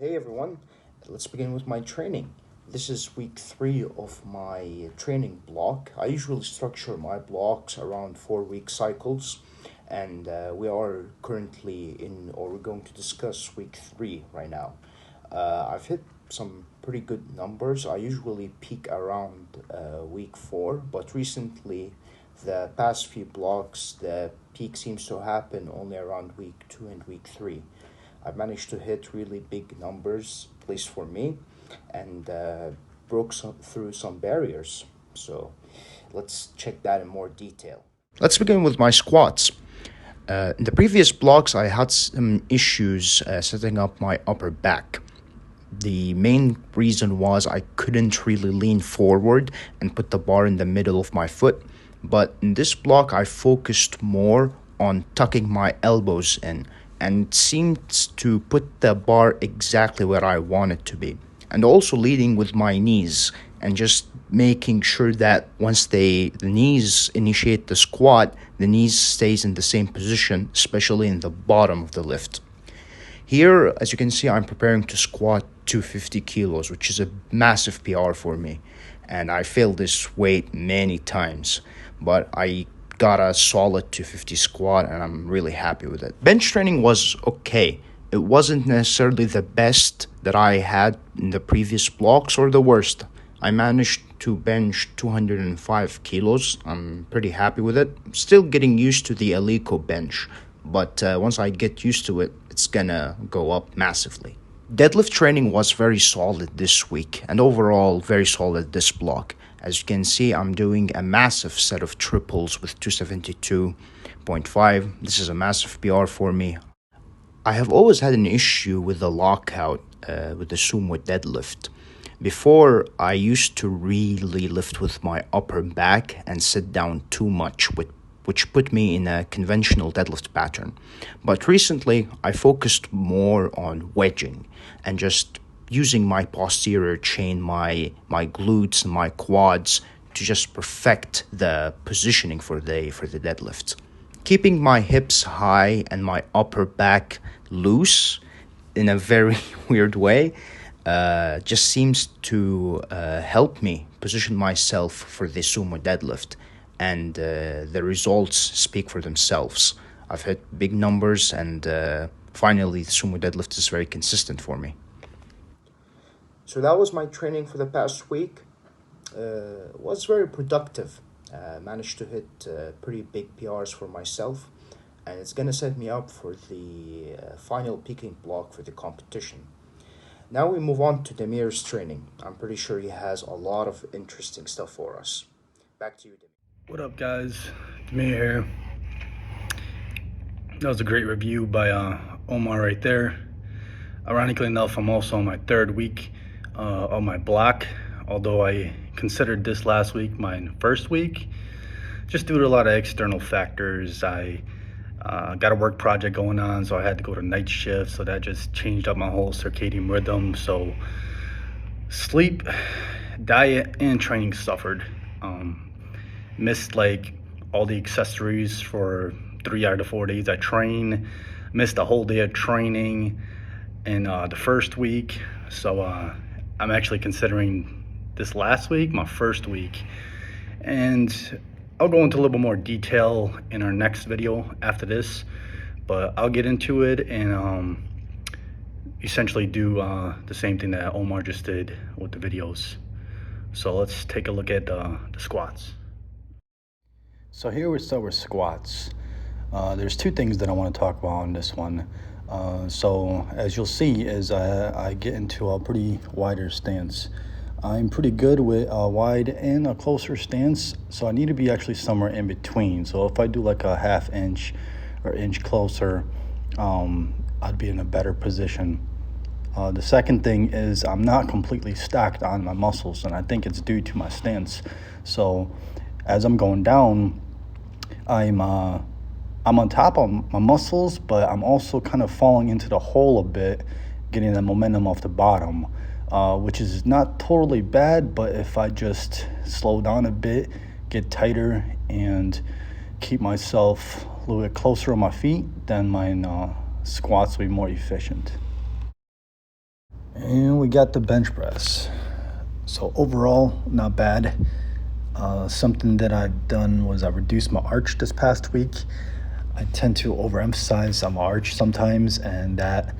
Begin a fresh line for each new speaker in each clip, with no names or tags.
Hey everyone, let's begin with my training. This is week 3 of my training block. I usually structure my blocks around 4 week cycles, and we are currently in, or we're going to discuss week 3 right now. I've hit some pretty good numbers. I usually peak around week 4, but recently, the past few blocks, the peak seems to happen only around week 2 and week 3. I've managed to hit really big numbers, at least for me, and through some barriers. So let's check that in more detail. Let's begin with my squats. In the previous blocks, I had some issues setting up my upper back. The main reason was I couldn't really lean forward and put the bar in the middle of my foot. But in this block, I focused more on tucking my elbows in and seemed to put the bar exactly where I want it to be. And also leading with my knees and just making sure that once the knees initiate the squat, the knees stays in the same position, especially in the bottom of the lift. Here, as you can see, I'm preparing to squat 250 kilos, which is a massive PR for me. And I failed this weight many times, but I got a solid 250 squat and I'm really happy with it. Bench training was okay. It wasn't necessarily the best that I had in the previous blocks or the worst. I managed to bench 205 kilos. I'm pretty happy with it. I'm still getting used to the Alico bench, but once I get used to it, it's gonna go up massively. Deadlift training was very solid this week and overall very solid this block. As you can see, I'm doing a massive set of triples with 272.5. This is a massive PR for me. I have always had an issue with the lockout with the sumo deadlift. Before, I used to really lift with my upper back and sit down too much, which put me in a conventional deadlift pattern. But recently, I focused more on wedging and just using my posterior chain, my glutes and my quads to just perfect the positioning for the deadlift. Keeping my hips high and my upper back loose in a very weird way just seems to help me position myself for the sumo deadlift, and the results speak for themselves. I've hit big numbers, and finally, the sumo deadlift is very consistent for me. So that was my training for the past week. Was very productive. Managed to hit pretty big PRs for myself, and it's gonna set me up for the final peaking block for the competition. Now we move on to Damir's training. I'm pretty sure he has a lot of interesting stuff for us. Back to you, Damir.
What up, guys? Damir here. That was a great review by Omar right there. Ironically enough, I'm also on my third week on my block, although I considered this last week my first week. Just due to a lot of external factors, I got a work project going on, so I had to go to night shift, so that just changed up my whole circadian rhythm. So sleep, diet, and training suffered. Missed like all the accessories for 3 out of 4 days I train. Missed a whole day of training in the first week. So I'm actually considering this last week my first week. And I'll go into a little bit more detail in our next video after this. But I'll get into it and essentially do the same thing that Omar just did with the videos. So let's take a look at the squats. So here we start with squats. There's two things that I want to talk about on this one. So as you'll see, as I get into a pretty wider stance, I'm pretty good with a wide and a closer stance, so I need to be actually somewhere in between. So if I do like a half inch or inch closer, I'd be in a better position. The second thing is I'm not completely stacked on my muscles, and I think it's due to my stance. So as I'm going down, I'm on top of my muscles, but I'm also kind of falling into the hole a bit, getting the momentum off the bottom, which is not totally bad, but if I just slow down a bit, get tighter, and keep myself a little bit closer on my feet, then my squats will be more efficient. we got the bench press. So overall, not bad. Something that I've done was I reduced my arch this past week. I tend to overemphasize on my arch sometimes, and that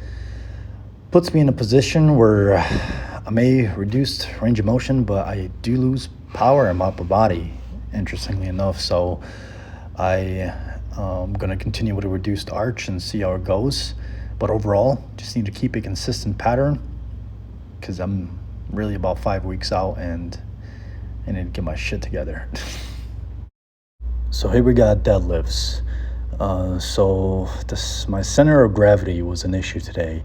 puts me in a position where I may reduce range of motion, but I do lose power in my upper body, interestingly enough. So I'm going to continue with a reduced arch and see how it goes. But overall, just need to keep a consistent pattern because I'm really about 5 weeks out and I need to get my shit together. So here we got deadlifts. My center of gravity was an issue today.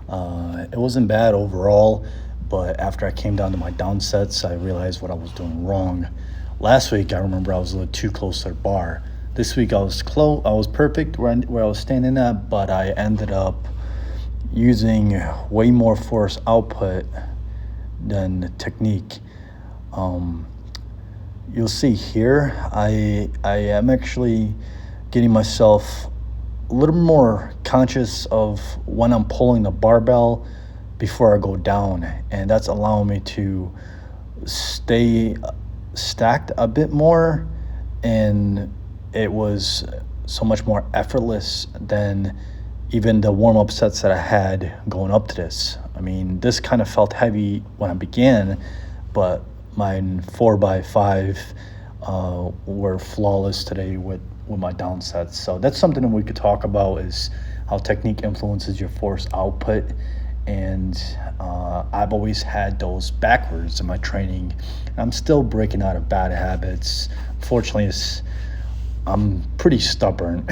It wasn't bad overall, but after I came down to my down sets, I realized what I was doing wrong. Last week, I remember I was a little too close to the bar. This week, I was close. I was perfect where I was standing at, but I ended up using way more force output than technique. You'll see here, I am actually getting myself a little more conscious of when I'm pulling the barbell before I go down, and that's allowing me to stay stacked a bit more, and it was so much more effortless than even the warm-up sets that I had going up to this. I mean, this kind of felt heavy when I began, but my 4x5 were flawless today with my down sets. So that's something that we could talk about, is how technique influences your force output. And I've always had those backwards in my training. I'm still breaking out of bad habits. Fortunately, I'm pretty stubborn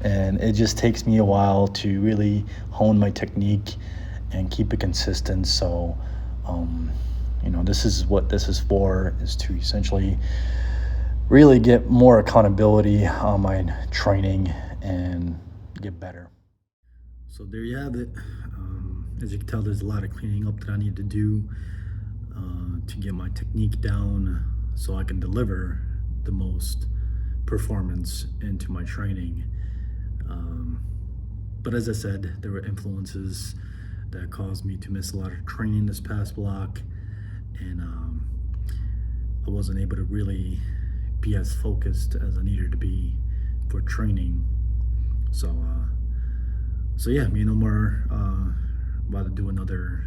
and it just takes me a while to really hone my technique and keep it consistent. So this is what this is for, is to essentially really get more accountability on my training and get better. So there you have it. As you can tell, there's a lot of cleaning up that I need to do to get my technique down so I can deliver the most performance into my training. But as I said, there were influences that caused me to miss a lot of training this past block, and I wasn't able to really be as focused as I needed to be for training. So yeah, me and Omar about to do another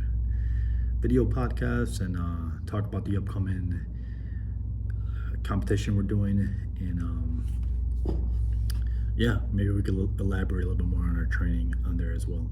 video podcast and talk about the upcoming competition we're doing, and yeah, maybe we could elaborate a little bit more on our training on there as well.